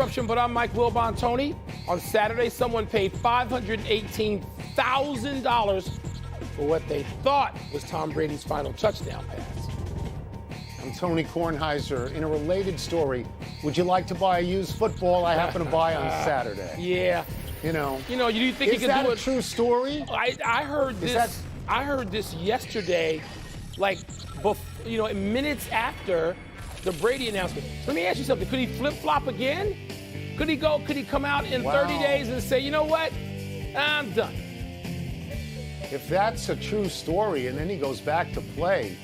Interruption, but I'm Mike Wilbon. Tony, on Saturday, someone paid $518,000 for what they thought was Tom Brady's final touchdown pass. I'm Tony Kornheiser. In a related story, would you like to buy a used football I happen to buy on Saturday? Yeah. You you think you is can that do a it? true story? I heard this. I heard this yesterday, minutes after the Brady announcement. Let me ask you something. Could he flip-flop again? Could he come out in 30 days and say, you know what? I'm done. If that's a true story and then he goes back to play,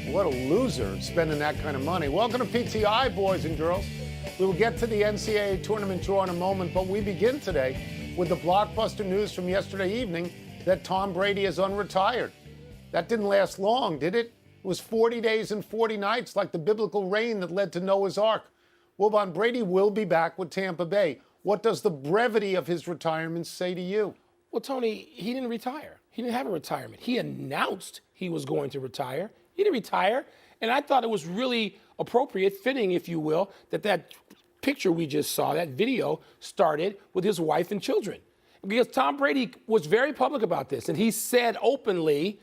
what a loser spending that kind of money. Welcome to PTI, boys and girls. We will get to the NCAA tournament draw in a moment, but we begin today with the blockbuster news from yesterday evening that Tom Brady is unretired. That didn't last long, did it? It was 40 days and 40 nights, like the biblical rain that led to Noah's Ark. Wilbon, Brady will be back with Tampa Bay. What does the brevity of his retirement say to you? Well, Tony, he didn't retire. He didn't have a retirement. He announced he was going to retire. He didn't retire. And I thought it was really appropriate, fitting, if you will, that picture we just saw, that video, started with his wife and children. Because Tom Brady was very public about this, and he said openly,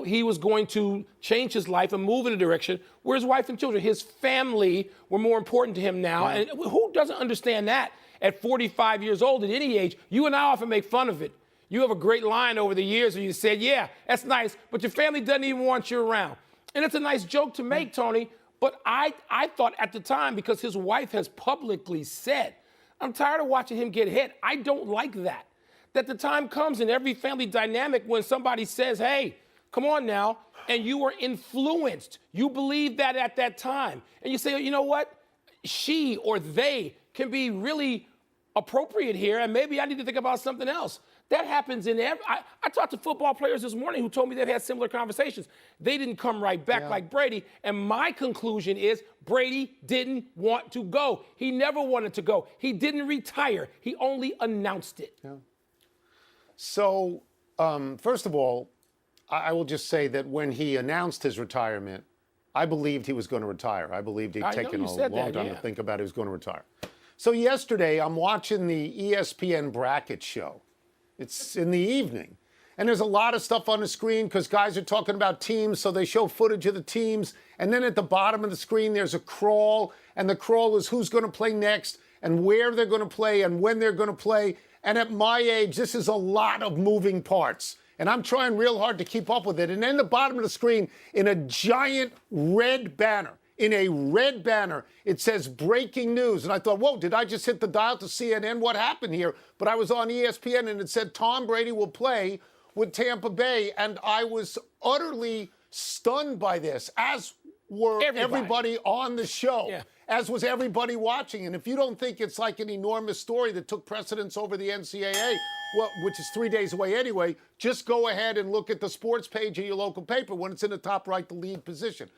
he was going to change his life and move in a direction where his wife and children, his family, were more important to him now. Right. And who doesn't understand that at 45 years old, at any age? You and I often make fun of it. You have a great line over the years where you said, yeah, that's nice, but your family doesn't even want you around. And it's a nice joke to make, Tony, but I thought at the time, because his wife has publicly said, I'm tired of watching him get hit. I don't like that. That the time comes in every family dynamic when somebody says, hey, come on now, and you were influenced. You believe that at that time. And you say, you know what? She or they can be really appropriate here, and maybe I need to think about something else. That happens in every... I talked to football players this morning who told me they've had similar conversations. They didn't come right back like Brady, and my conclusion is Brady didn't want to go. He never wanted to go. He didn't retire. He only announced it. Yeah. So, first of all, I will just say that when he announced his retirement, I believed he was going to retire. I believed he'd taken a long time to think about he was going to retire. So yesterday, I'm watching the ESPN bracket show. It's in the evening. And there's a lot of stuff on the screen because guys are talking about teams, so they show footage of the teams. And then at the bottom of the screen, there's a crawl. And the crawl is who's going to play next and where they're going to play and when they're going to play. And at my age, this is a lot of moving parts. And I'm trying real hard to keep up with it. And then the bottom of the screen, in a giant red banner, it says breaking news. And I thought, whoa, did I just hit the dial to CNN? What happened here? But I was on ESPN and it said Tom Brady will play with Tampa Bay. And I was utterly stunned by this, as were everybody on the show, as was everybody watching. And if you don't think it's like an enormous story that took precedence over the NCAA, well, which is 3 days away anyway, just go ahead and look at the sports page of your local paper when it's in the top right, the lead position.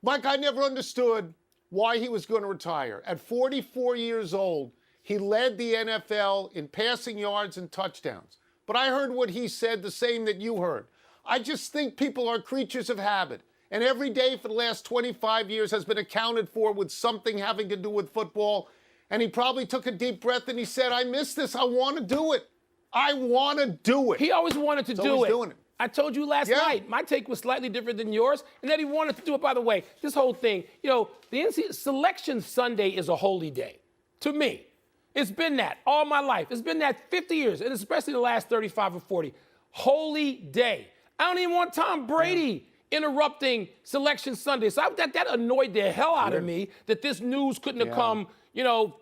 Mike, I never understood why he was going to retire. At 44 years old, he led the NFL in passing yards and touchdowns. But I heard what he said, the same that you heard. I just think people are creatures of habit. And every day for the last 25 years has been accounted for with something having to do with football. And he probably took a deep breath and he said, I miss this. I want to do it. I want to do it. He always wanted to do it. Doing it. I told you last night, my take was slightly different than yours, and that he wanted to do it. By the way, this whole thing, the NCAA Selection Sunday is a holy day. To me, it's been that all my life. It's been that 50 years, and especially the last 35 or 40. Holy day. I don't even want Tom Brady interrupting Selection Sunday. So that annoyed the hell out of me that this news couldn't have come,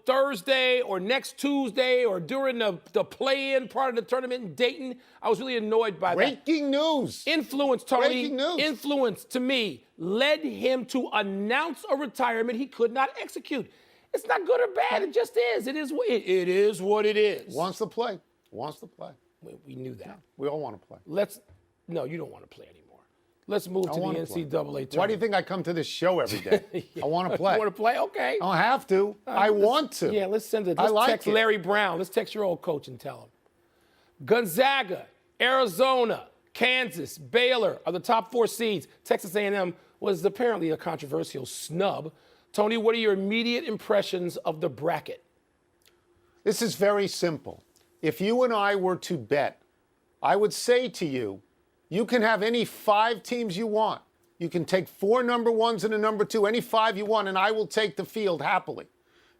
Thursday or next Tuesday or during the play-in part of the tournament in Dayton. I was really annoyed by that. Breaking news. Influence, Tony. Breaking news. Influence, to me, led him to announce a retirement he could not execute. It's not good or bad. It just is. It is what it is. Wants to play. Wants to play. We knew that. Yeah, we all want to play. No, you don't want to play anymore. Let's move to the NCAA tournament. Why do you think I come to this show every day? I want to play. You want to play? Okay. I don't have to. I want to. Yeah, let's send it. Let's text Larry Brown. Let's text your old coach and tell him. Gonzaga, Arizona, Kansas, Baylor are the top 4 seeds. Texas A&M was apparently a controversial snub. Tony, what are your immediate impressions of the bracket? This is very simple. If you and I were to bet, I would say to you, you can have any 5 teams you want. You can take 4 number 1s and a number 2, any 5 you want, and I will take the field happily.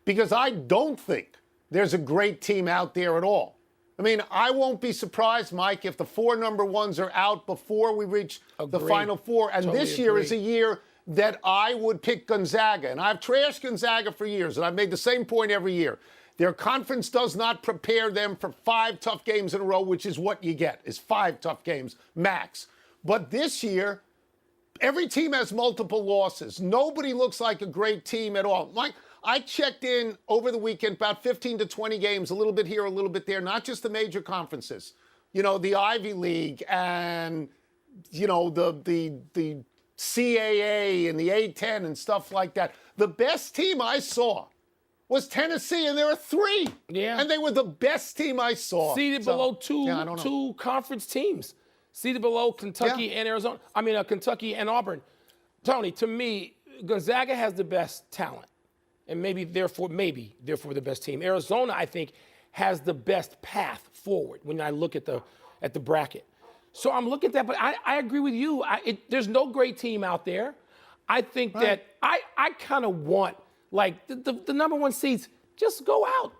Because I don't think there's a great team out there at all. I mean, I won't be surprised, Mike, if the 4 number 1s are out before we reach the Final Four. And Totally this year agree. is a year that I would pick Gonzaga. And I've trashed Gonzaga for years, and I've made the same point every year. Their conference does not prepare them for 5 tough games in a row, which is what you get, is 5 tough games max. But this year, every team has multiple losses. Nobody looks like a great team at all. Mike, I checked in over the weekend about 15 to 20 games, a little bit here, a little bit there, not just the major conferences. You know, the Ivy League and, you know, the CAA and the A10 and stuff like that. The best team I saw was Tennessee, and there were 3. Yeah. And they were the best team I saw. Seeded below two conference teams. Seeded below Kentucky and Arizona. I mean, Kentucky and Auburn. Tony, to me, Gonzaga has the best talent. And therefore the best team. Arizona, I think, has the best path forward when I look at the bracket. So I'm looking at that, but I agree with you. There's no great team out there. I think that I kind of want, like, the number 1 seeds, just go out.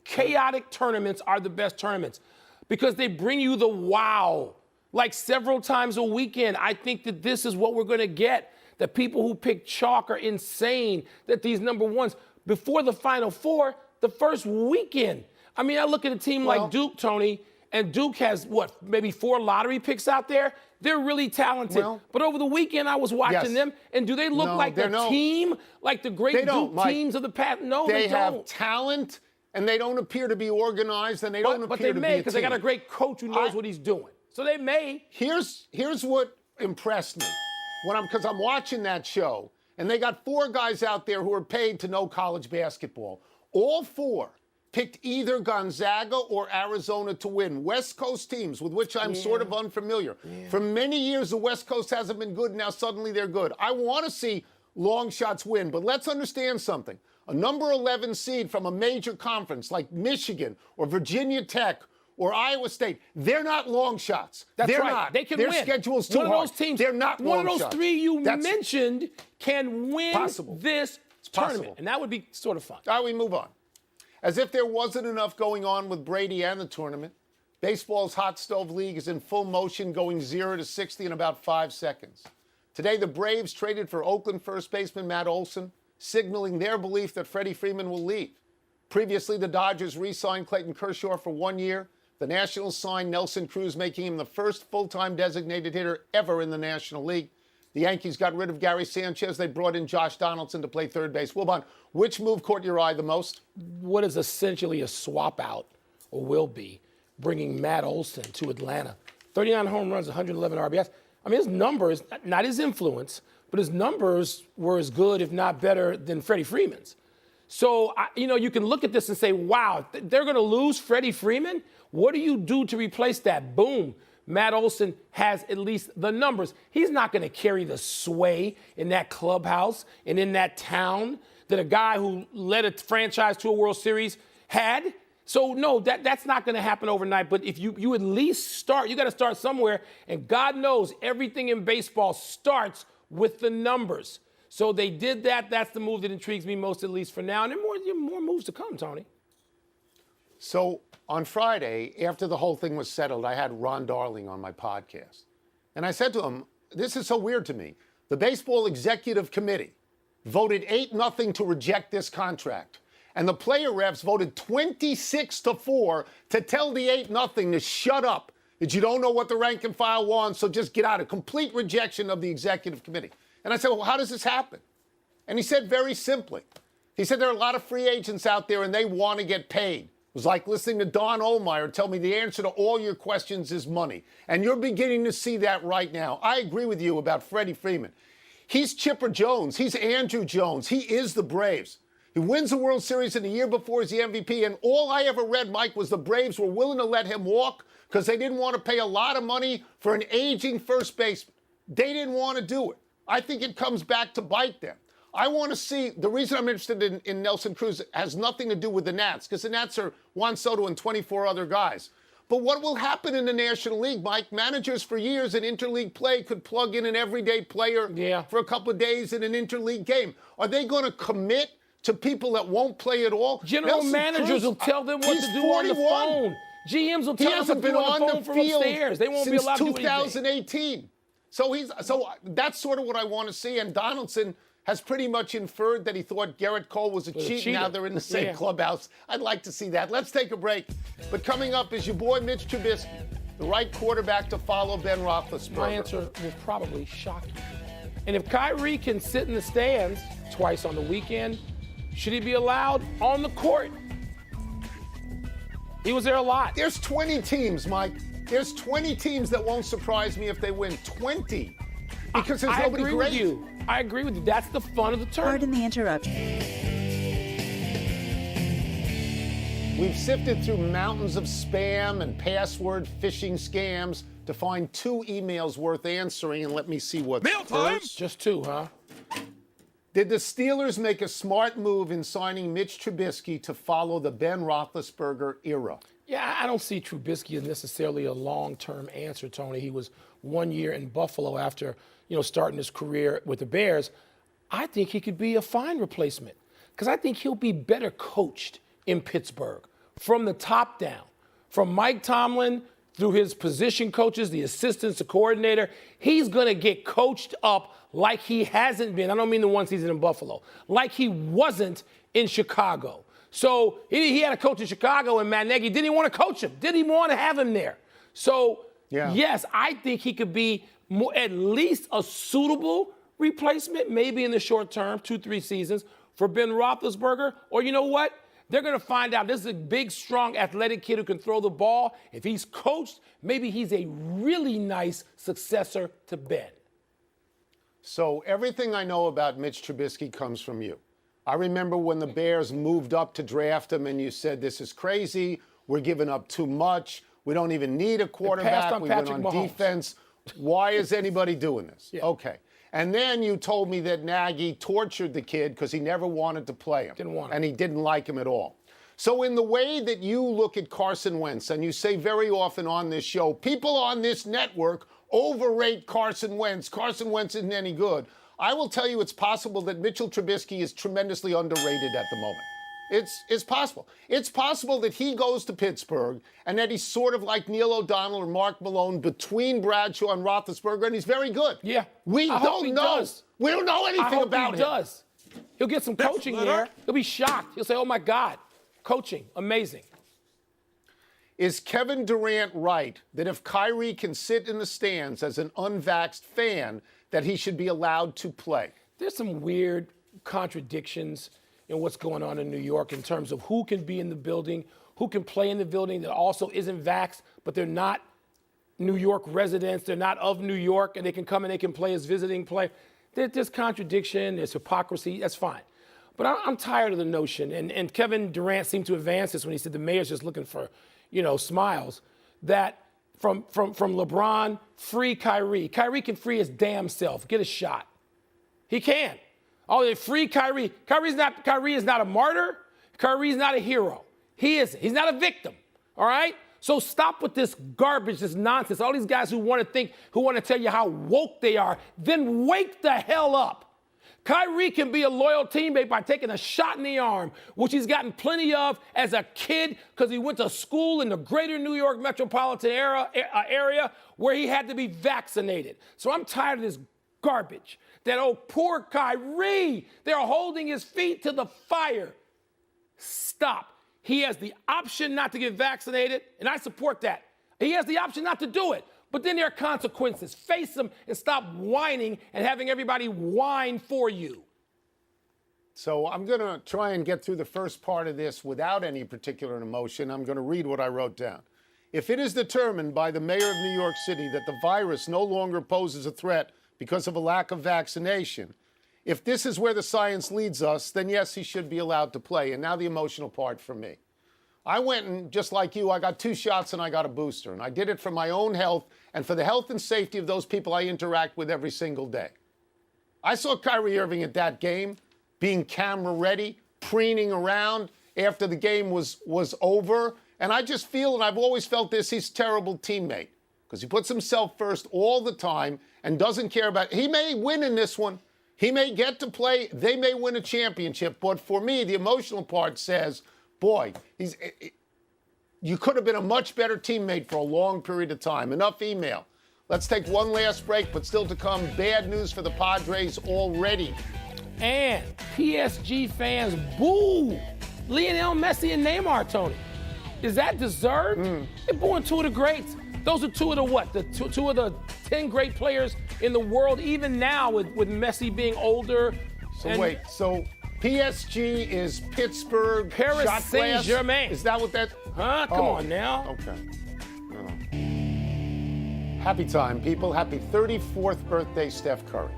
Chaotic tournaments are the best tournaments because they bring you the wow. Like several times a weekend, I think that this is what we're going to get. The people who pick chalk are insane that these number 1s, before the Final Four, the first weekend. I mean, I look at a team like Duke, Tony, and Duke has, maybe 4 lottery picks out there? They're really talented. But over the weekend, I was watching them, and do they look like the team, like the great Duke teams of the past? No, they don't. They have talent, and they don't appear to be organized, and they don't appear to be a team. But they may, because they got a great coach who knows what he's doing. So they may. Here's what impressed me. Because I'm watching that show, and they got 4 guys out there who are paid to know college basketball. All 4 picked either Gonzaga or Arizona to win. West Coast teams, with which I'm sort of unfamiliar. For many years, the West Coast hasn't been good. Now suddenly they're good. I want to see long shots win, but let's understand something. A number 11 seed from a major conference like Michigan or Virginia Tech or Iowa State, they're not long shots. They're right. Not. They can Their win. schedule's too hard. One of those teams, they're not long shots. One of those 3 you mentioned can win this tournament. And that would be sort of fun. All right, we move on. As if there wasn't enough going on with Brady and the tournament, baseball's hot stove league is in full motion, going 0 to 60 in about 5 seconds. Today, the Braves traded for Oakland first baseman Matt Olson, signaling their belief that Freddie Freeman will leave. Previously, the Dodgers re-signed Clayton Kershaw for 1 year. The Nationals signed Nelson Cruz, making him the first full-time designated hitter ever in the National League. The Yankees got rid of Gary Sanchez. They brought in Josh Donaldson to play third base. Wilbon, which move caught your eye the most? What is essentially a swap out, or will be, bringing Matt Olson to Atlanta. 39 home runs, 111 RBIs. I mean, his numbers, not his influence, but his numbers were as good, if not better, than Freddie Freeman's. So, you can look at this and say, wow, they're going to lose Freddie Freeman? What do you do to replace that? Boom. Matt Olson has at least the numbers. He's not going to carry the sway in that clubhouse and in that town that a guy who led a franchise to a World Series had. So, no, that's not going to happen overnight. But if you at least start, you got to start somewhere. And God knows everything in baseball starts with the numbers. So they did that. That's the move that intrigues me most, at least for now. And there are more moves to come, Tony. So on Friday, after the whole thing was settled, I had Ron Darling on my podcast. And I said to him, this is so weird to me. The Baseball Executive Committee voted 8-0 to reject this contract. And the player refs voted 26-4 to tell the 8-0 to shut up, that you don't know what the rank and file wants, so just get out. A complete rejection of the Executive Committee. And I said, well, how does this happen? And he said very simply, he said there are a lot of free agents out there and they want to get paid. It was like listening to Don Ohlmeyer tell me the answer to all your questions is money. And you're beginning to see that right now. I agree with you about Freddie Freeman. He's Chipper Jones. He's Andrew Jones. He is the Braves. He wins the World Series, and the year before he's the MVP. And all I ever read, Mike, was the Braves were willing to let him walk because they didn't want to pay a lot of money for an aging first baseman. They didn't want to do it. I think it comes back to bite them. I want to see, the reason I'm interested in Nelson Cruz has nothing to do with the Nats, because the Nats are Juan Soto and 24 other guys. But what will happen in the National League, Mike? Managers for years in interleague play could plug in an everyday player for a couple of days in an interleague game. Are they going to commit to people that won't play at all? General managers will tell them what to do 41. on the phone. GMs will tell them what to do on the phone from upstairs. They won't be allowed to do anything. 2018. So that's sort of what I want to see. And Donaldson has pretty much inferred that he thought Garrett Cole was a cheat. Now they're in the same clubhouse. I'd like to see that. Let's take a break. But coming up is your boy Mitch Trubisky, the right quarterback to follow Ben Roethlisberger. My answer will probably shock you. And if Kyrie can sit in the stands twice on the weekend, should he be allowed on the court? He was there a lot. There's 20 teams, Mike. There's 20 teams that won't surprise me if they win. 20. Because there's nobody great. I agree with you. I agree with you. That's the fun of the tournament. Pardon the interruption. We've sifted through mountains of spam and password phishing scams to find 2 emails worth answering, and let me see what. Mail time! Just 2, huh? Did the Steelers make a smart move in signing Mitch Trubisky to follow the Ben Roethlisberger era? Yeah, I don't see Trubisky as necessarily a long-term answer, Tony. He was 1 year in Buffalo after, starting his career with the Bears. I think he could be a fine replacement because I think he'll be better coached in Pittsburgh from the top down, from Mike Tomlin through his position coaches, the assistants, the coordinator. He's going to get coached up like he hasn't been. I don't mean the one season in Buffalo, like he wasn't in Chicago. So he had a coach in Chicago, and Matt Nagy didn't even want to coach him, didn't even want to have him there. So, yes, I think he could be at least a suitable replacement, maybe in the short term, 2-3 seasons, for Ben Roethlisberger. Or you know what? They're going to find out this is a big, strong, athletic kid who can throw the ball. If he's coached, maybe he's a really nice successor to Ben. So everything I know about Mitch Trubisky comes from you. I remember when the Bears moved up to draft him and you said, this is crazy. We're giving up too much. We don't even need a quarterback. We went on defense. Why is anybody doing this? Okay. And then you told me that Nagy tortured the kid because he never wanted to play him. Didn't want him. And he didn't like him at all. So in the way that you look at Carson Wentz, and you say very often on this show, people on this network overrate Carson Wentz. Carson Wentz isn't any good. I will tell you it's possible that Mitchell Trubisky is tremendously underrated at the moment. It's possible. It's possible that he goes to Pittsburgh and that he's sort of like Neil O'Donnell or Mark Malone between Bradshaw and Roethlisberger, and he's very good. Yeah. We don't know. We don't know anything about him. He does. He'll get some coaching there. He'll be shocked. He'll say, oh, my God, coaching, amazing. Is Kevin Durant right that if Kyrie can sit in the stands as an unvaxxed fan, that he should be allowed to play? There's some weird contradictions in what's going on in New York in terms of who can be in the building, who can play in the building that also isn't vaxxed, but they're not New York residents, they're not of New York, and they can come and they can play as visiting player. There's contradiction, there's hypocrisy, that's fine. But I'm tired of the notion, and Kevin Durant seemed to advance this when he said the mayor's just looking for, smiles, that from LeBron, free Kyrie. Kyrie can free his damn self, get a shot. He can. Oh, they free Kyrie. Kyrie is not a martyr. Kyrie is not a hero. He isn't. He's not a victim. All right? So stop with this garbage, this nonsense. All these guys who want to tell you how woke they are, then wake the hell up. Kyrie can be a loyal teammate by taking a shot in the arm, which he's gotten plenty of as a kid because he went to school in the greater New York metropolitan area where he had to be vaccinated. So I'm tired of this garbage. That, oh, poor Kyrie, they're holding his feet to the fire. Stop. He has the option not to get vaccinated, and I support that. He has the option not to do it, but then there are consequences. Face them and stop whining and having everybody whine for you. So I'm going to try and get through the first part of this without any particular emotion. I'm going to read what I wrote down. If it is determined by the mayor of New York City that the virus no longer poses a threat because of a lack of vaccination, if this is where the science leads us, then yes, he should be allowed to play. And now the emotional part for me. I went and, just like you, I got 2 shots and I got a booster. And I did it for my own health and for the health and safety of those people I interact with every single day. I saw Kyrie Irving at that game. being camera ready, preening around after the game was over. And I just feel, and I've always felt this, he's a terrible teammate because he puts himself first all the time and doesn't care about, he may win in this one. He may get to play. They may win a championship. But for me, the emotional part says, boy, you could have been a much better teammate for a long period of time. Enough email. Let's take one last break, but still to come, bad news for the Padres already. And PSG fans boo Lionel Messi and Neymar, Tony. Is that deserved? They're booing two of the greats. Those are two of the what? Two of the 10 great players in the world, even now with Messi being older. So wait, so PSG is Pittsburgh, Paris shot Saint-Germain. Is that what that? Huh? Come on now. Okay. Happy time, people. Happy 34th birthday, Steph Curry.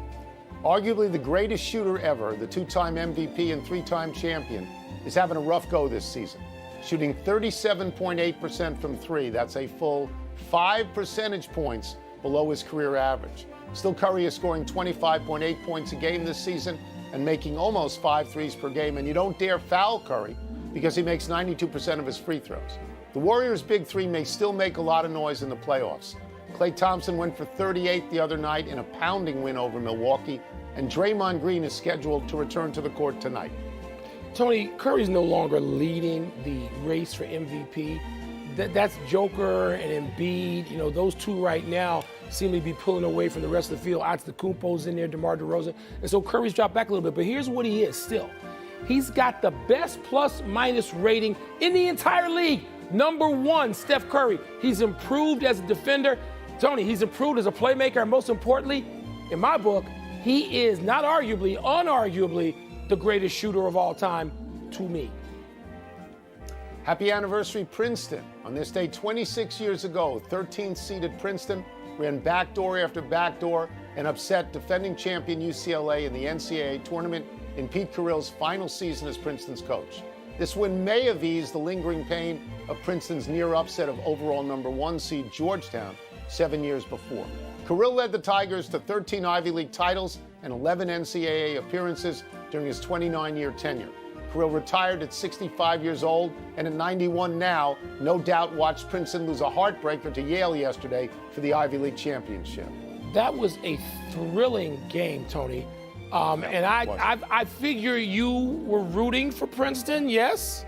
Arguably the greatest shooter ever, the two-time MVP and three-time champion, is having a rough go this season. Shooting 37.8% from three. That's a full 5 percentage points below his career average. Still, Curry is scoring 25.8 points a game this season and making almost 5 threes per game. And you don't dare foul Curry because he makes 92% of his free throws. The Warriors' big three may still make a lot of noise in the playoffs. Klay Thompson went for 38 the other night in a pounding win over Milwaukee, and Draymond Green is scheduled to return to the court tonight. Tony, Curry's no longer leading the race for MVP. That's Joker and Embiid. You know, those two right now seem to be pulling away from the rest of the field. 𝐏𝐚𝐫𝐫𝐫𝐫𝐿 in there, DeMar DeRozan. And so Curry's dropped back a little bit. But here's what he is still. He's got the best plus-minus rating in the entire league. Number one, Steph Curry. He's improved as a defender. Tony, he's improved as a playmaker. And most importantly, in my book, he is not arguably, unarguably, the greatest shooter of all time to me. Happy anniversary, Princeton. On this day 26 years ago, 13th seeded Princeton ran backdoor after backdoor and upset defending champion UCLA in the NCAA tournament in Pete Carrill's final season as Princeton's coach. This win may have eased the lingering pain of Princeton's near upset of overall number 1 seed Georgetown 7 years before. Carrill led the Tigers to 13 Ivy League titles and 11 NCAA appearances during his 29-year tenure. Carrill retired at 65 years old, and at 91 now, no doubt watched Princeton lose a heartbreaker to Yale yesterday for the Ivy League championship. That was a thrilling game, Tony. And I figure you were rooting for Princeton, yes?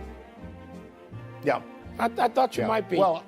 Yeah. I thought you might be. Well,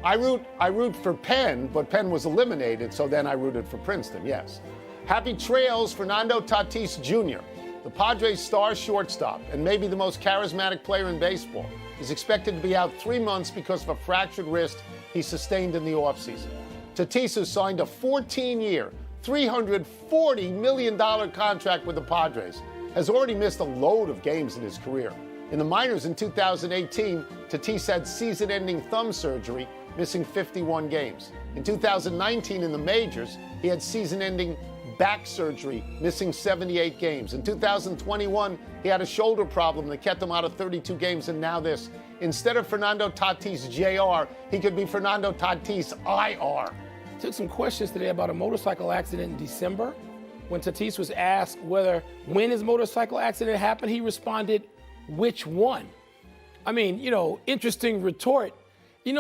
I root for Penn, but Penn was eliminated, so then I rooted for Princeton, yes. Happy trails, Fernando Tatis Jr., the Padres' star shortstop and maybe the most charismatic player in baseball, is expected to be out 3 months because of a fractured wrist he sustained in the offseason. Tatis, who signed a 14-year, $340 million contract with the Padres, has already missed a load of games in his career. In the minors in 2018, Tatis had season-ending thumb surgery, missing 51 games. In 2019 in the majors, he had season-ending back surgery, missing 78 games. In 2021, he had a shoulder problem that kept him out of 32 games, and now this. Instead of Fernando Tatis Jr., he could be Fernando Tatis IR. Took some questions today about a motorcycle accident in December. When Tatis was asked when his motorcycle accident happened, he responded, which one? I mean, interesting retort.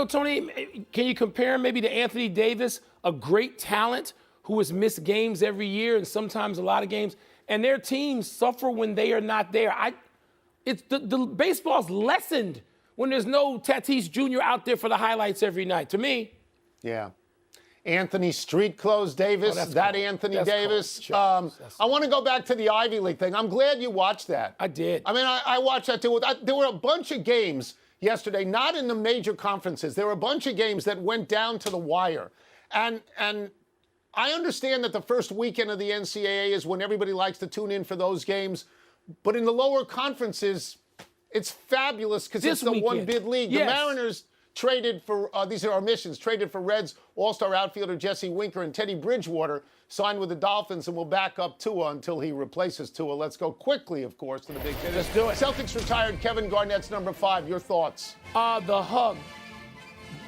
Tony, can you compare him maybe to Anthony Davis, a great talent who has missed games every year and sometimes a lot of games, and their teams suffer when they are not there? The baseball's lessened when there's no Tatis Jr. out there for the highlights every night, to me. Yeah. Anthony Street Clothes Davis, Cool. Anthony that's Davis. Cool. I want to go back to the Ivy League thing. I'm glad you watched that. I did. I mean, I watched that too. There were a bunch of games yesterday, not in the major conferences. There were a bunch of games that went down to the wire. And I understand that the first weekend of the NCAA is when everybody likes to tune in for those games. But in the lower conferences, it's fabulous because it's the one bid league. Yes. The Mariners traded for, these are our missions, traded for Reds all-star outfielder Jesse Winker, and Teddy Bridgewater signed with the Dolphins and will back up Tua until he replaces Tua. Let's go quickly, of course, to the big hitters. Let's do it. Celtics retired Kevin Garnett's number 5. Your thoughts? The hug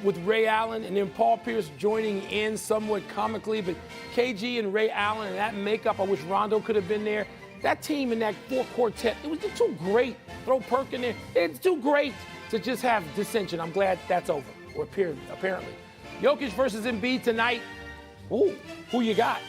with Ray Allen and then Paul Pierce joining in somewhat comically, but KG and Ray Allen and that makeup, I wish Rondo could have been there. that team in that four-quartet, it was just too great. Throw Perk in there. It's too great to just have dissension. I'm glad that's over, or apparently. Jokic versus Embiid tonight. Ooh, who you got?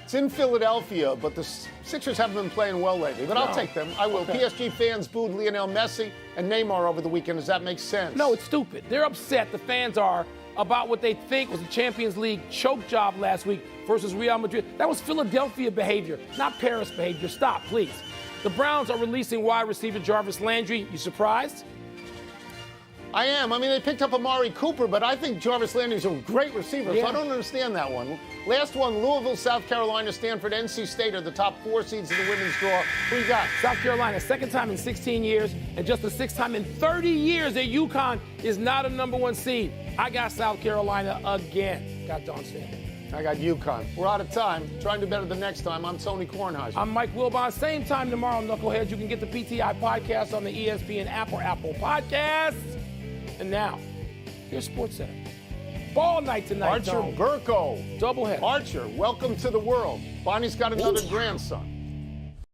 It's in Philadelphia, but the Sixers haven't been playing well lately. But I'll take them. I will. Okay. PSG fans booed Lionel Messi and Neymar over the weekend. Does that make sense? No, it's stupid. They're upset, the fans are, about what they think was a Champions League choke job last week versus Real Madrid. That was Philadelphia behavior, not Paris behavior. Stop, please. The Browns are releasing wide receiver Jarvis Landry. You surprised? I am. I mean, they picked up Amari Cooper, but I think Jarvis Landry's a great receiver, yeah. So I don't understand that one. Last one, Louisville, South Carolina, Stanford, NC State are the top 4 seeds in the women's draw. Who you got? South Carolina, second time in 16 years, and just the 6th time in 30 years that UConn is not a #1 seed. I got South Carolina again. Got Dawn Stanley. I got UConn. We're out of time. Try and do better the next time. I'm Tony Kornheiser. I'm Mike Wilbon. Same time tomorrow, Knuckleheads. You can get the PTI podcast on the ESPN app or Apple Podcasts. And now, here's SportsCenter. Ball night tonight, Archer Burko. Doubleheader. Archer, welcome to the world. Bonnie's got another grandson.